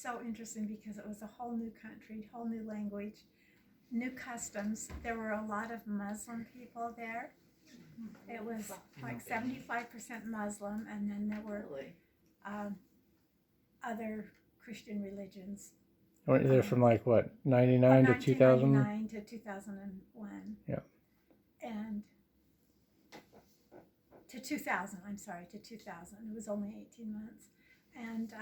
so interesting because it was a whole new country, whole new language, new customs. There were a lot of Muslim people there. It was like 75% Muslim, and then there were um, other Christian religions. Went there from like what, 99 to 2000? 1999 to 2001. Yeah. And to 2000, I'm sorry, to 2000. It was only 18 months. And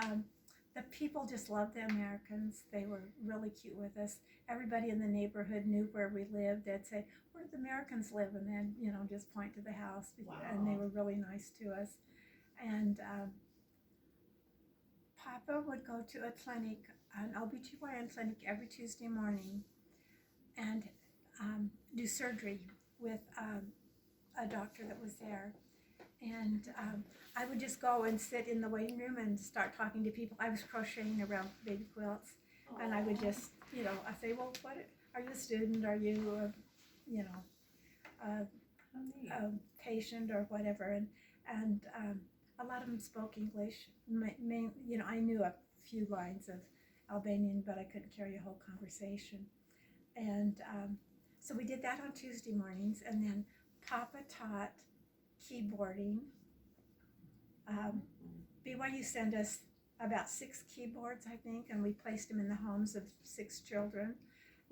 the people just loved the Americans. They were really cute with us. Everybody in the neighborhood knew where we lived. They'd say, "Where do the Americans live?" And then, just point to the house. Wow. And they were really nice to us. And Papa would go to a clinic, an OBGYN clinic, every Tuesday morning and do surgery with a doctor that was there. And I would just go and sit in the waiting room and start talking to people. I was crocheting around baby quilts, and I would just, I say, "Well, what are you a student? Are you, a patient or whatever?" And a lot of them spoke English. I knew a few lines of Albanian, but I couldn't carry a whole conversation. And so we did that on Tuesday mornings, and then Papa taught keyboarding. BYU sent us about 6 keyboards, I think, and we placed them in the homes of 6 children.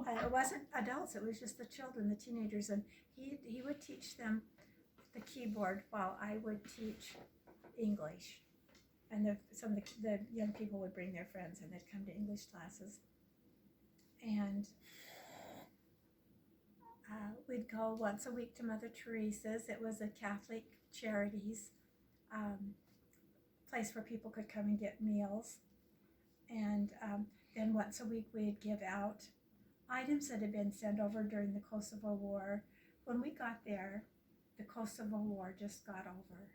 It wasn't adults, it was just the children, the teenagers, and he would teach them the keyboard while I would teach English. And some of the young people would bring their friends and they'd come to English classes. And we'd go once a week to Mother Teresa's. It was a Catholic charities place where people could come and get meals. And then once a week we'd give out items that had been sent over during the Kosovo War. When we got there, the Kosovo War just got over.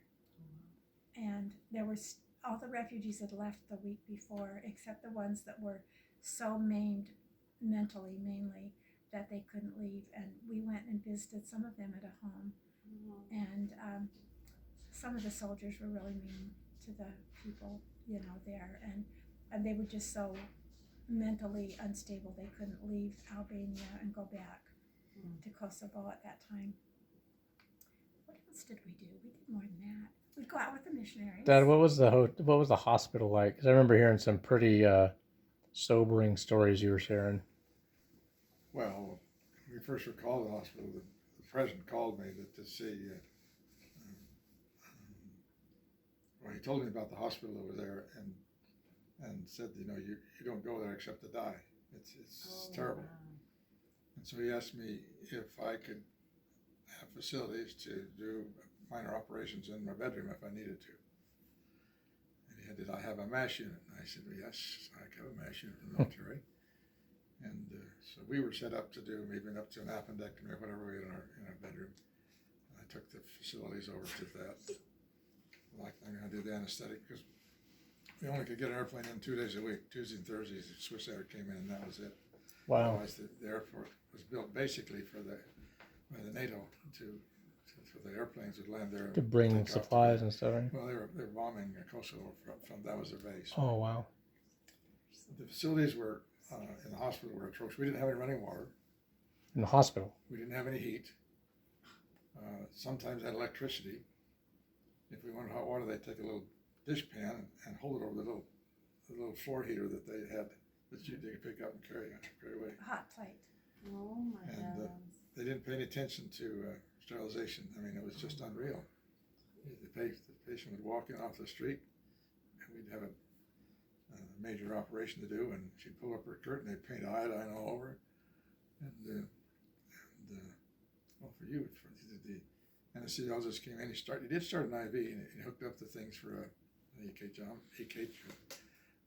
And there was all the refugees had left the week before, except the ones that were so maimed mentally, mainly, that they couldn't leave. And we went and visited some of them at a home. And some of the soldiers were really mean to the people, there. And they were just so mentally unstable, they couldn't leave Albania and go back to Kosovo at that time. What else did we do? We did more than that. We'd go out with the missionaries. Dad, what was the hospital like? Because I remember hearing some pretty sobering stories you were sharing. Well, when we first were called to the hospital, the president called me to see. Well, he told me about the hospital over there and said, you don't go there except to die. It's terrible. And so he asked me if I could have facilities to do minor operations in my bedroom if I needed to. And he said, "Did I have a MASH unit?" And I said, "Well, yes, I have a MASH unit in the military." And so we were set up to do maybe up to an appendectomy or whatever we had in our bedroom. I took the facilities over to that. Like I'm going to do the anesthetic because we only could get an airplane in 2 days a week. Tuesday and Thursdays, Swiss Air came in, and that was it. Wow. Otherwise, the airport was built basically by the NATO for the airplanes would land there To bring supplies and stuff, right? Well, they were bombing Kosovo from that was their base. Oh, wow. The facilities were in the hospital were atrocious. We didn't have any running water. In the hospital? We didn't have any heat. Sometimes had electricity. If we wanted hot water, they'd take a little dish pan and hold it over the little floor heater that they had that they could pick up and carry away. Hot plate. Oh my God. They didn't pay any attention to sterilization. I mean, it was just unreal. The patient would walk in off the street, and we'd have a major operation to do, and she'd pull up her curtain, they'd paint iodine all over, and well, for the anesthesiologist came in. He did start an IV, and he hooked up the things for an EK.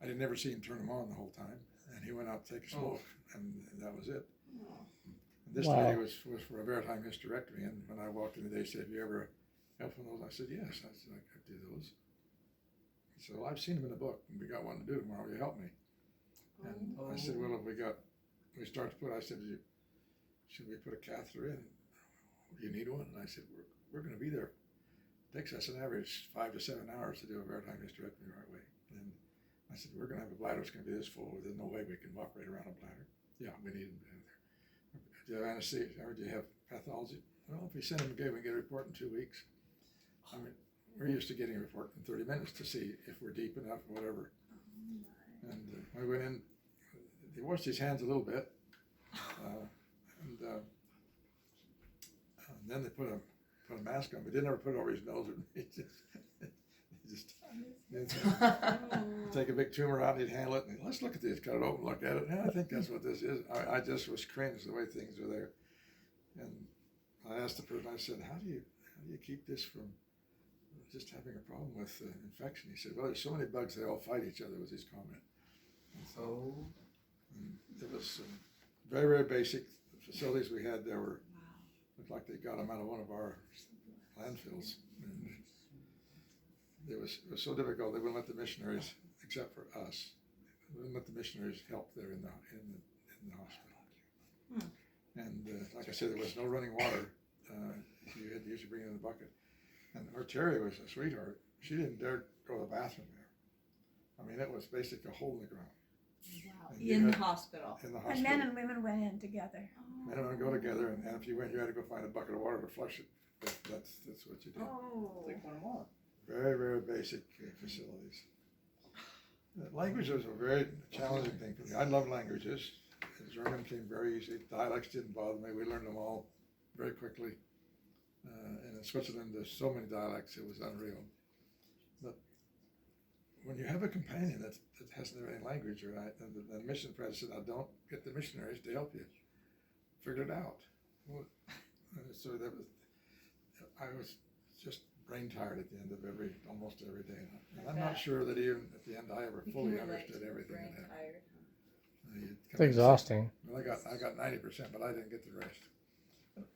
I didn't never see him turn them on the whole time, and he went out to take a smoke, and that was it. And this lady was for a maritime hysterectomy, and when I walked in, they said, "Have you ever helped with those?" I said, "Yes." I said, "I could do those." He said, "Well, I've seen them in the book, and we got one to do tomorrow. Will you help me?" And I said, "Well, if we start to put," I said, "Should we put a catheter in? Do you need one?" And I said, we're going to be there. It takes us an average 5 to 7 hours to do a maritime hysterectomy the right way. And I said, we're gonna have a bladder that's gonna be this full. There's no way we can operate around a bladder. Yeah, we need him in there. Do you have anesthesia or do you have pathology? Well, if we send him again, we get a report in 2 weeks. I mean, we're used to getting a report in 30 minutes to see if we're deep enough or whatever. And we went in, he washed his hands a little bit. And then they put a mask on, but they never put it over his nose. He just take a big tumor out, and he'd handle it, and let's look at this, cut it open, look at it. And I think that's what this is. I just was cringed the way things are there. And I asked the person, I said, how do you keep this from just having a problem with infection? He said, well, there's so many bugs, they all fight each other, was his comment. And so it was very, very basic. The facilities we had there looked like they got them out of one of our landfills. And it was so difficult. They wouldn't let the missionaries, except for us, they wouldn't let the missionaries help there in the hospital. And like I said, there was no running water. You had to usually bring it in a bucket. And our Terry was a sweetheart. She didn't dare go to the bathroom there. I mean, it was basically a hole in the ground. Wow. In the hospital. In the And hospital. men and women went in together. Men and women go together, and if you went, you had to go find a bucket of water to flush it. That's what you did. Oh. Very, very basic facilities. Language was a very challenging thing for me. I love languages. German came very easy. Dialects didn't bother me. We learned them all very quickly. And in Switzerland, there's so many dialects, it was unreal. But when you have a companion that hasn't learned any language, or the mission president said, now don't get the missionaries to help you. Figure it out. Well, so I was just brain tired at the end of almost every day. And I'm not sure that even at the end I ever fully understood everything that happened. It's exhausting. Well, I got 90%, but I didn't get the rest. And,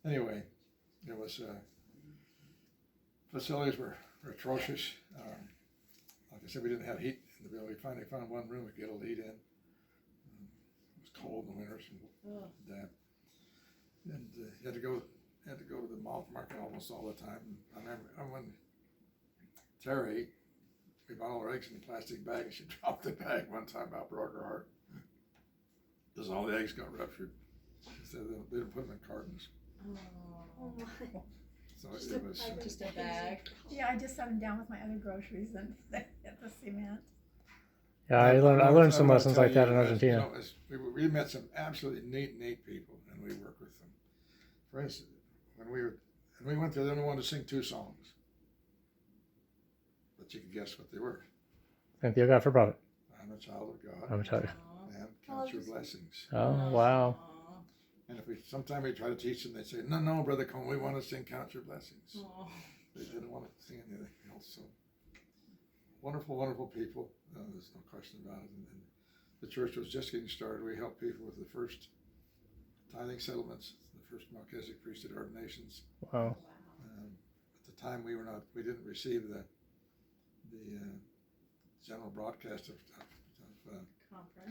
anyway, it was facilities were atrocious. Like I said, we didn't have heat in the building. We finally found one room we could get a lead in. It was cold in the winters and damp. And you had to go to the market almost all the time. And I remember when Terry, we bought all our eggs in a plastic bag, and she dropped the bag one time, about broke her heart. Because all the eggs got ruptured. She said they didn't put them in cartons. Oh my. So it was Just a bag. Yeah, I just set them down with my other groceries and at the cement. Yeah, I learned some lessons like that in Argentina. We met some absolutely neat people, and we worked with them. For instance, when we went there, they only wanted to sing 2 songs, but you could guess what they were. Thank you, God for profit. I'm a child of God. I'm a child. And count your blessings. Oh, wow. And sometime we try to teach them, they say, no, Brother Cone, we want to sing Count Your Blessings. Oh. They didn't want to sing anything else. So wonderful, wonderful people. There's no question about it. And the church was just getting started. We helped people with the first tithing settlements, the first Melchizedek priesthood ordinations. Wow. At the time, we didn't receive the general broadcast of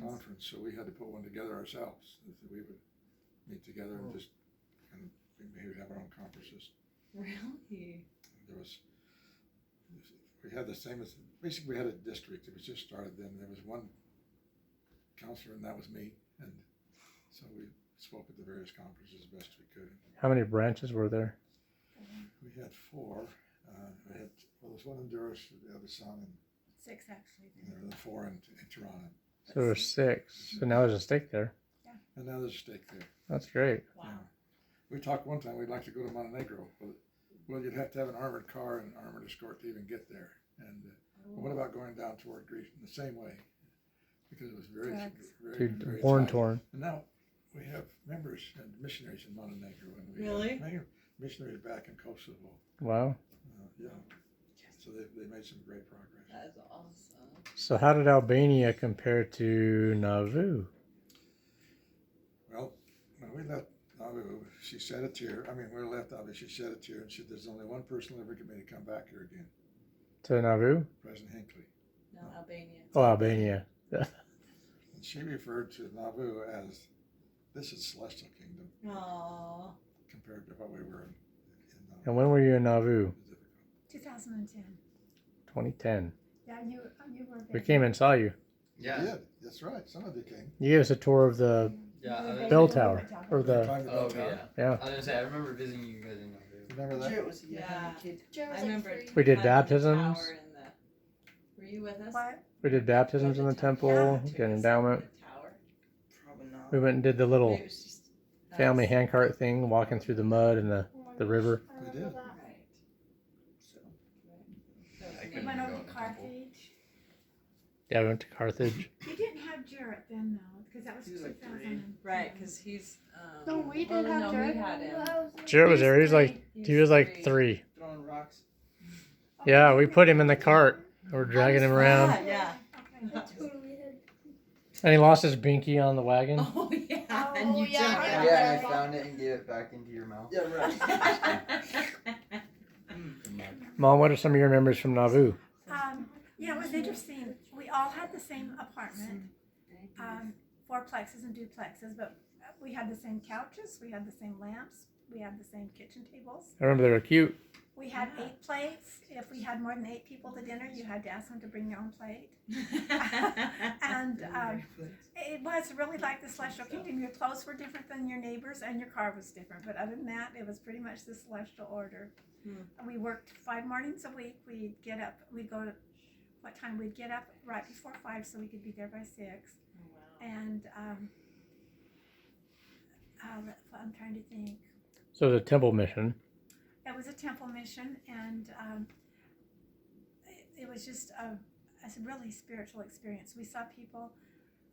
conference, so we had to put one together ourselves. We would meet together and just kind of maybe have our own conferences. Really? We had the same as, basically we had a district. It was just started then. There was one counselor, and that was me. And so we spoke at the various conferences as best we could. How many branches were there? We had 4. There was one in Durham, the other son, and 6 actually. there were 4 in Toronto. So there were 6. So now there's a stake there. And now there's a stake there. That's great. Wow. Yeah. We talked one time we'd like to go to Montenegro. Well, you'd have to have an armored car and an armored escort to even get there. And what about going down toward Greece in the same way? Because it was very Born tight. torn. And now we have members and missionaries in Montenegro, and we Really? have many missionaries back in Kosovo. Wow. Yeah. So they made some great progress. That is awesome. So how did Albania compare to Nauvoo? Well, when we left Nauvoo, she shed a tear. I mean, when we left Nauvoo, she shed a tear, and she said, there's only one person who ever get me to come back here again, To Nauvoo? President Hinckley. No, Albania. Oh, Albania. And she referred to Nauvoo as, this is celestial kingdom Aww. compared to what we were in And when were you in Nauvoo? 2010. 2010. Yeah, you were We there. came and saw you. You Yeah. did. That's right. Some of you came. You gave us a tour of the Yeah. You were bell there. tower, or You the climbed the bell Oh tower. yeah. yeah. I was gonna say I remember visiting you guys in Nauvoo. Remember that? Jared was a young Yeah. kid. I Jared was like remember. 3. We did climbing the baptisms. tower and the- Were you with us? What? We did baptisms in the temple, Yeah. get an endowment. The tower. Probably not. We went and did the little Maybe it was just family us. handcart thing, walking through the mud and the river. We did. Right. So. That was I We neat. couldn't went go over in to the temple. Carthage. Yeah, we went to Carthage. You didn't have Jarrett then, though, because that was He was like 2000. Right, because he's. No, we well, did have no, Jared. We had him. Jared was there. He was like He's 3. Throwing rocks. Yeah, we put him in the cart. We're dragging him around, Yeah. Okay. Totally did. and he lost his binky on the wagon. Oh yeah. Oh, and you yeah, jumped yeah. out. Yeah, and I found it and gave it back into your mouth. Yeah, right. Mom, what are some of your memories from Nauvoo? Yeah, it was interesting. We all had the same apartment, fourplexes and duplexes, but we had the same couches, we had the same lamps, we had the same kitchen tables. I remember they were cute. We had 8 plates. If we had more than 8 people to dinner, you had to ask them to bring their own plate. And it was really like the Celestial Kingdom. Your clothes were different than your neighbors, and your car was different. But other than that, it was pretty much the celestial order. We worked 5 mornings a week. We'd get up. We'd go to what time? We'd get up right before 5 so we could be there by 6. And I'm trying to think. So the temple mission. It was a temple mission, and it was just a really spiritual experience. We saw people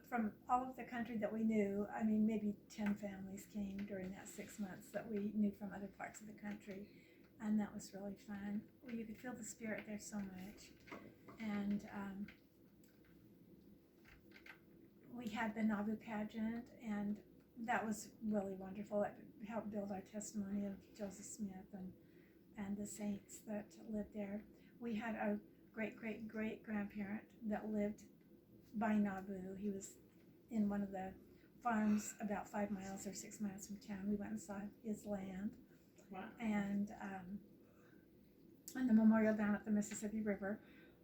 from all over the country that we knew. I mean, maybe 10 families came during that 6 months that we knew from other parts of the country, and that was really fun. You could feel the spirit there so much. And we had the Nauvoo pageant, and that was really wonderful. It helped build our testimony of Joseph Smith and the saints that lived there. We had a great-great-great-grandparent that lived by Nauvoo. He was in one of the farms about 5 miles or 6 miles from town. We went and saw his land. Wow. And the memorial down at the Mississippi River,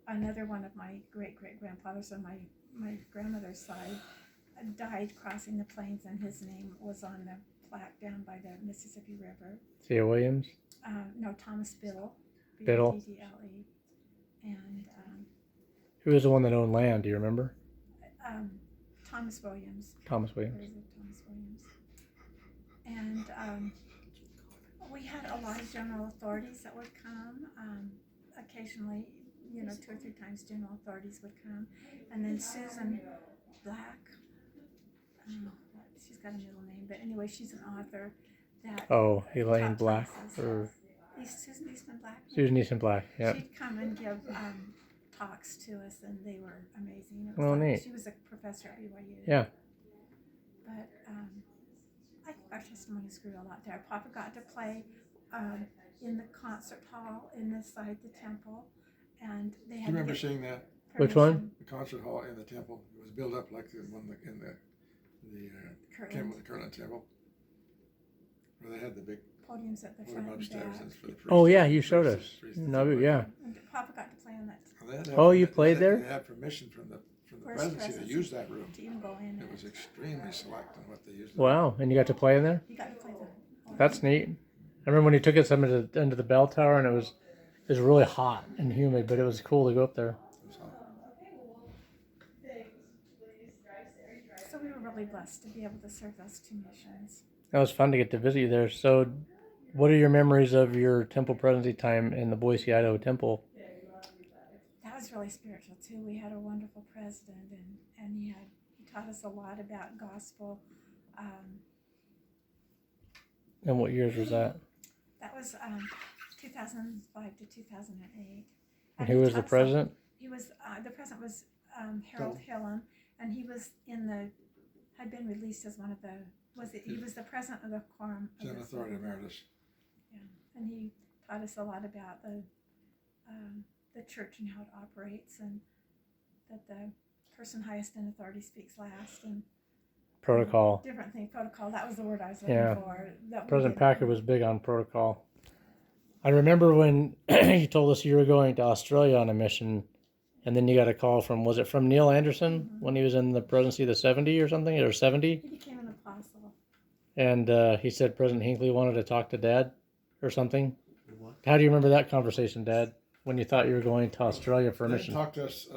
another one of my great-great-grandfathers on my grandmother's side died crossing the plains, and his name was on the plaque down by the Mississippi River. Thea Williams. No, Thomas Biddle. Biddle. Biddle. And Who was the one that owned land? Do you remember? Thomas Williams. Thomas Williams. What is it? Thomas Williams. And we had a lot of general authorities that would come. Occasionally, 2 or 3 times general authorities would come. And then Susan Black, she's got a middle name, but anyway, she's an author that Oh, Elaine taught Black classes. or Susan Eastman Black. Susan Easton Black. Yeah. She'd come and give talks to us, and they were amazing. It was Oh, neat. She was a professor at BYU. Yeah. But I think our testimonies grew a lot there. Papa got to play in the concert hall inside the temple, and they Do had you remember to get seeing that? Which one? permission. The concert hall in the temple. It was built up like the one in the Kirtland Kirtland Temple, where they had the big podiums at the podium front and upstairs. back. And for the Oh priests- yeah, you showed us. priests- Nauvoo. Yeah. And Papa got to play on that They had to have Oh, you permi- played they there? had permission from the First presidency to presidency. use that room. to even go in. It was extremely select on what they used. Wow. And you got to play in there? You got to play the. That's neat. I remember when you took us into the bell tower, and it was really hot and humid, but it was cool to go up there. It was hot. So we were really blessed to be able to serve those 2 missions. That was fun to get to visit you there. So, what are your memories of your temple presidency time in the Boise, Idaho temple? That was really spiritual too. We had a wonderful president, and he taught us a lot about gospel. And what years was that? That was 2005 to 2008. And who was he the taught us president? He was the president was Harold Hillam, and he was had been released as one of the he was the president of the quorum. of Gen the Authority Synod. Emeritus. Yeah, and he taught us a lot about the church and how it operates, and that the person highest in authority speaks last, and Protocol. different thing. Protocol. That was the word I was looking Yeah. for. That we President didn't- Packer was big on protocol. I remember when you told us you were going to Australia on a mission, And then you got a call from, was it from Neil Anderson when he was in the presidency of the 70 or something, or 70? He became an apostle. And he said President Hinckley wanted to talk to Dad or something. What? How do you remember that conversation, Dad, when you thought you were going to Australia for a They mission? talk to us,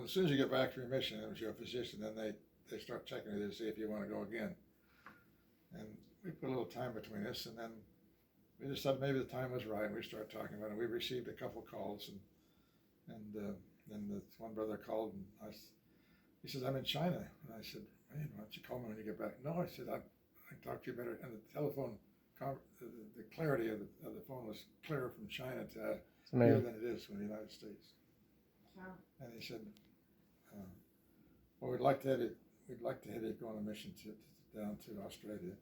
as soon as you get back from your mission, and you're a physician, then they start checking with you to see if you want to go again. And we put a little time between us, and then we decided maybe the time was right, and we started talking about it. We received a couple calls, and then the one brother called, and he says, I'm in China. And I said, man, why don't you call me when you get back? No, I said, I can talk to you better. And the telephone, the clarity of the phone was clearer from China to It's here amazing. than it is from the United States. Wow. And he said, well, we'd like to have you go on a mission down to Australia.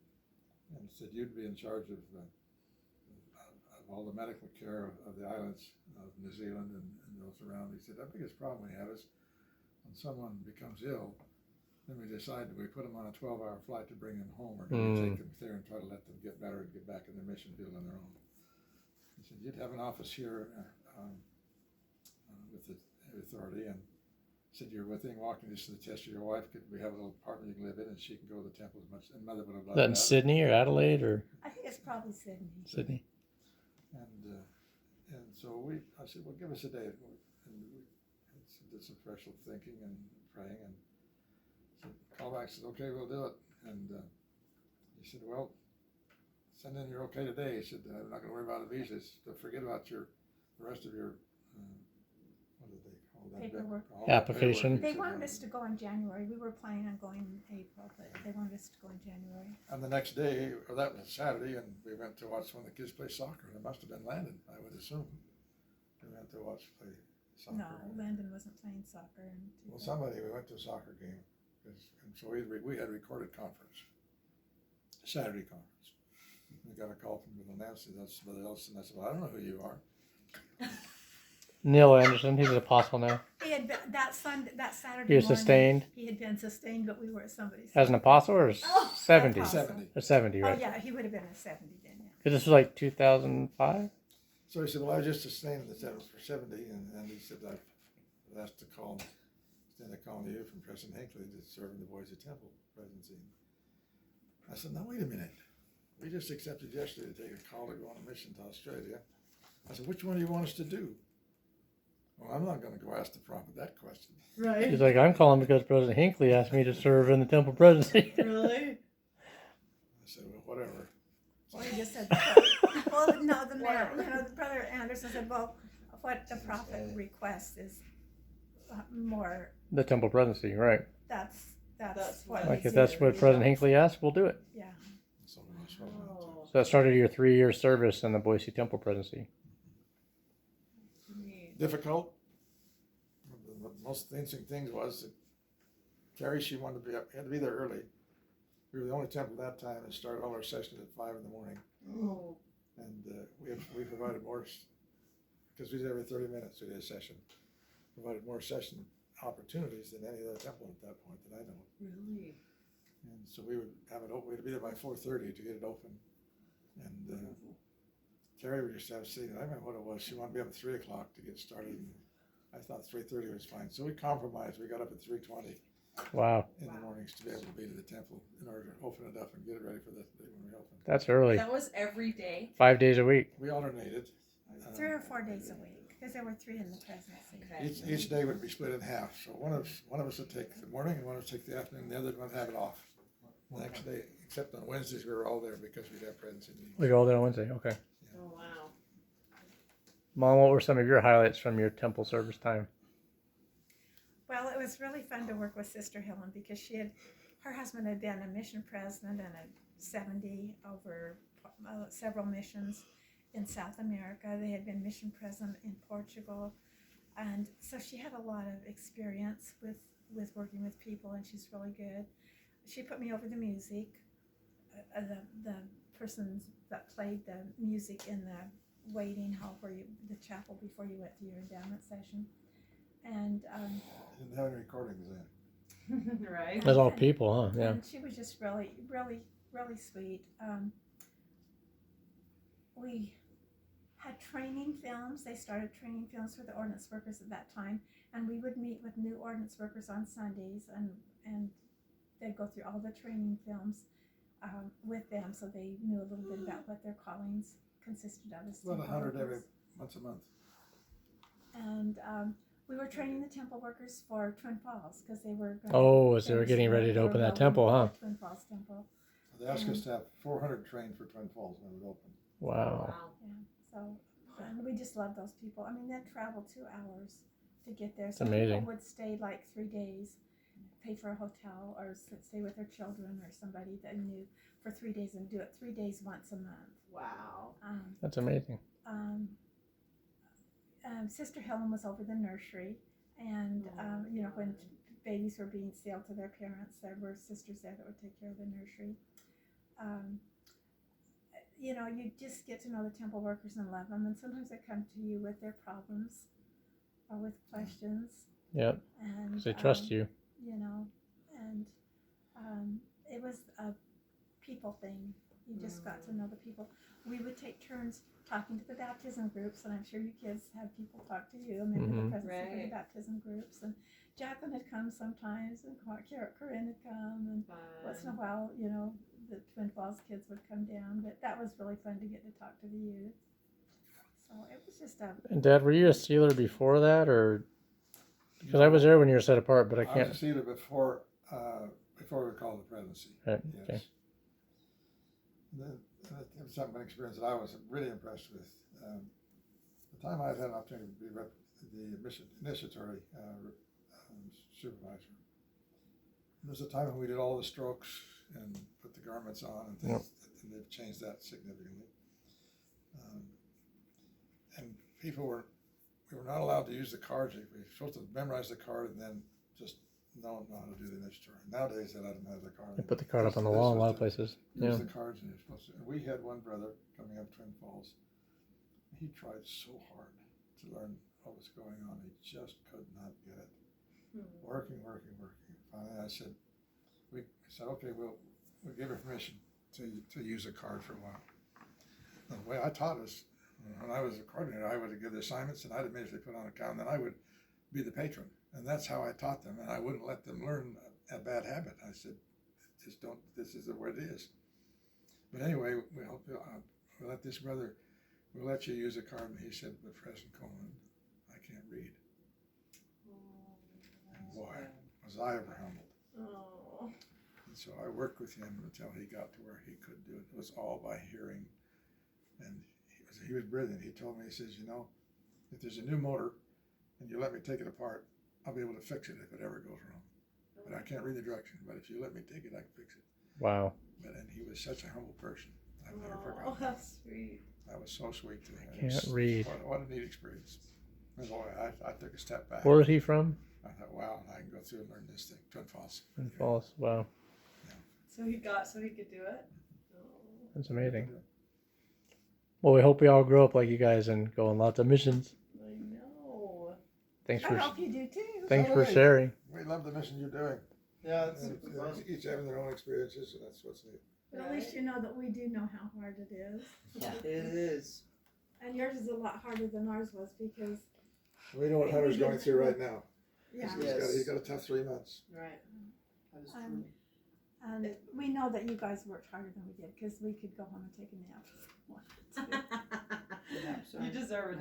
And said, you'd be in charge of all the medical care of the islands of New Zealand and those around. He said, the biggest problem we have is when someone becomes ill, then we decide that we put them on a 12-hour flight to bring them home, or do we take them there and try to let them get better and get back in their mission field on their own. He said, you'd have an office here with the authority, and said you're within walking distance of the test of your wife. We have a little apartment you can live in, and she can go to the temple as much. And Mother would have Is loved that in that. Sydney or Adelaide or I think it's probably Sydney. Sydney? And so I said, well, give us a day. And we did some threshold thinking and praying, and said, call back. Said, okay, we'll do it. And he said, well, send in your okay today. He said, I'm not going to worry about the visas. So forget about the rest of your what did they call that? Paperwork. All that Application. paperwork. He They said, wanted us to go in January. We were planning on going in April, but they wanted us to go in January. And the next day, or that was Saturday, and we went to watch one of the kids play soccer. It must have been Landon, I would assume. We went to watch play soccer. No, Landon wasn't playing soccer. Well, we went to a soccer game, and so we had a recorded conference, Saturday conference. We got a call from Brother Nancy, that's Brother Elson. I said, well, I don't know who you are. Neil Anderson, he's an apostle now. He had been, that Saturday He was morning, sustained he had been sustained, but we were at somebody's. as an apostle or Oh, 70? apostle. 70. Or 70, Oh right? yeah, he would have been a 70 then. Yeah. Because this was like 2005? So he said, well, I was just sustained the sentence for 70, and he said, I've asked to call, extend a call to you from President Hinckley to serve in the Boise Temple presidency. I said, now wait a minute. We just accepted yesterday to take a call to go on a mission to Australia. I said, which one do you want us to do? Well, I'm not going to go ask the prophet that question. Right. He's like, I'm calling because President Hinckley asked me to serve in the temple presidency. Really? I said, well, whatever. Well, he just said, well, no, the man, the brother Anderson said, well, what the prophet requests is more. The temple presidency, right. That's That's what. what- Like he's if that's here, what you President know. Hinckley asked, we'll do it. Yeah. So that's what I went to. Oh, So that started your 3-year service in the Boise temple presidency. neat. Difficult. The most interesting thing was that Carrie, she wanted to be up, had to be there early. We were the only temple at that time that started all our sessions at 5 in the morning. Oh, And we provided more, because we did every 30 minutes we did a session, provided more session opportunities than any other temple at that point that I know. really? And so we would have it open, we'd be there by 4:30 to get it open. And Terry would just have a seat, I remember what it was, she wanted to be up at 3 o'clock to get started. And I thought 3:30 was fine, so we compromised, we got up at 3:20 Wow, in the mornings to be able to be to the temple in order to open it up and get it ready for the day when we open. that's early. That was every day? 5 days a week. We alternated. 3 or 4 days a week, because there were 3 in the presidency. Okay. Each day would be split in half, so one of us would take the morning and one would take the afternoon, the other one would have it off. The next day, except on Wednesdays, we were all there because we'd have presidency meetings. We go all there on Wednesday. Okay. Oh, wow. Mom, what were some of your highlights from your temple service time? Well, it was really fun to work with Sister Helen because her husband had been a mission president and a 70 over several missions in South America. They had been mission president in Portugal. And so she had a lot of experience with working with people, and she's really good. She put me over the music, the person that played the music in the waiting hall the chapel before you went to your endowment session. And Didn't have any recordings then. Right? That's all people, huh? Yeah. and she was just really, really, really sweet. We had training films. They started training films for the ordnance workers at that time, And we would meet with new ordinance workers on Sundays, and they'd go through all the training films with them, so they knew a little bit about what their callings consisted of. As About temple 100 workers. once a month. And we were training the temple workers for Twin Falls because they were. Oh, as they were getting ready to open that temple, huh? Twin Falls Temple. They asked us to have 400 trained for Twin Falls when it would open. Wow. So, and we just love those people. I mean, they'd travel 2 hours to get there. It's Some amazing. people would stay like 3 days, pay for a hotel, or stay with their children or somebody they knew for 3 days and do it 3 days once a month. Wow. That's amazing. Sister Helen was over the nursery, and you know, when babies were being sealed to their parents, there were sisters there that would take care of the nursery. You know, you just get to know the temple workers and love them, and sometimes they come to you with their problems or with questions, Yep. and Because they trust you. you know, and it was a people thing. You just got to know the people. We would take turns talking to the baptism groups, and I'm sure you kids have people talk to you, maybe Mhm. the presidents of Right. the baptism groups, and Jacqueline had come sometimes, and Corinne had come, and once in a while, you know, the Twin Falls kids would come down, but that was really fun to get to talk to the youth. So it was just a, And Dad, were you a sealer before that, or because I was there when you were set apart, but I I was can't. a sealer before we were called the presidency. Right. Yes. Okay. It was something, an experience that I was really impressed with. The time I had an opportunity to be the initiatory supervisor. There was a time when we did all the strokes and put the garments on and things, and they've changed that significantly. And we were not allowed to use the cards. We were supposed to memorize the card and then just know how to do the initiatory. Nowadays, they let them have the card. They put the card up on the wall in a lot of places. Use Yeah. the cards and you're supposed to. And we had one brother coming up Twin Falls. He tried so hard to learn what was going on. He just could not get it. Working. Finally, I said, we said, okay, we'll give her permission to use a card for a while. And the way I taught us, when I was a coordinator, I would give the assignments and I'd immediately put on a count, and then I would be the patron. And that's how I taught them, and I wouldn't let them learn a bad habit. I said, just don't, this is the way it is. But anyway, we'll let this brother, we'll let you use a card. And he said, but President Coleman, I can't read. And boy, was I ever humbled. Oh. And so I worked with him until he got to where he could do it. It was all by hearing. And he was brilliant. He told me, he says, you know, if there's a new motor and you let me take it apart, I'll be able to fix it if it ever goes wrong. But I can't read the direction. But if you let me take it, I can fix it. Wow. And he was such a humble person. I've never Oh, forgotten that. that's sweet. That was so sweet to me. It Can't was- read. What a neat experience. And boy, I took a step back. Where was he from? I thought, wow, I can go through and learn this thing. Twin Falls. Twin Falls. Wow. So he could do it? Oh. That's amazing. Well, we hope we all grow up like you guys and go on lots of missions. I know. Thanks I for hope you do too. thanks for Hey. sharing. We love the mission you're doing. Yeah, it's And super fun. each having their own experiences, so that's what's neat. But at least you know that we do know how hard it is. It is. And yours is a lot harder than ours was because, We know what Hunter's going through right now. yeah. He's got a tough 3 months. Right. That is Um, true. And we know that you guys worked harder than we did because we could go home and take a nap if we wanted to. Yeah, so- You deserve a nap.